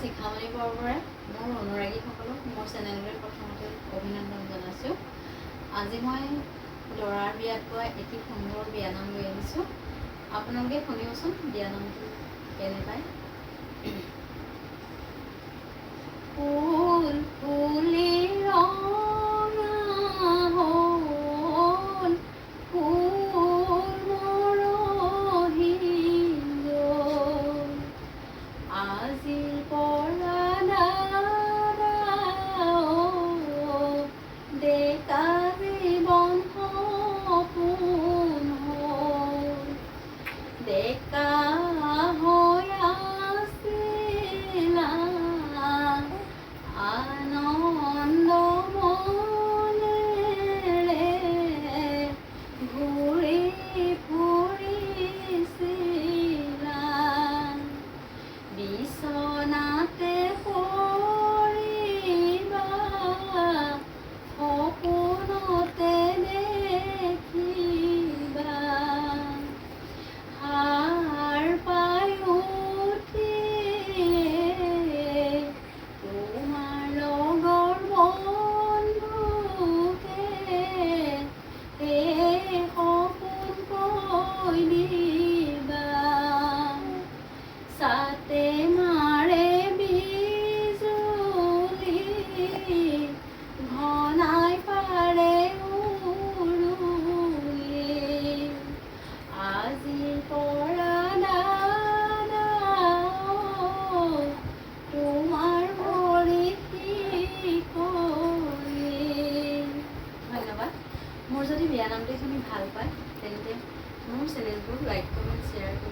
শিখামণি বৰবৰাই মোৰ অনুৰাগীসকলক মোৰ চেনেললৈ প্ৰথমতে অভিনন্দন জনাইছোঁ। আজি মই ল'ৰাৰ বিয়াত গোৱা এটি সুন্দৰ বিয়ানাম লৈ আহিছোঁ। আপোনালোকে শুনিবচোন বিয়ানামটো কেনে পায়। ফুল ফুলে ৰঙা হ'ল, ফুল মৰহি গ'ল, আজিৰ পৰা দাদা ডেকা জীৱন সপোন হ'ল, ডেকা হৈ আছিলা আনন্দ মনেৰে ঘূৰি ফুৰিছিলা, বিচনাতে পৰিবা সপোনতে দেখিবা, সাৰ পাই উঠিয়ে তোমাৰ লগৰ বন্ধুকে সেই সপোন কৈ দিবা, ছাতে মাৰে বিজুলি ঘনাই পাৰে উৰুলি, আজিৰ পৰা দাদা তোমাৰ ভৰি শিকলি। ধন্যবাদ। মোৰ যদি বিয়ানামটি শুনি ভাল পায় তেন্তে মোৰ চেনেলটো লাইক কমেণ্ট শ্বেয়াৰ কৰি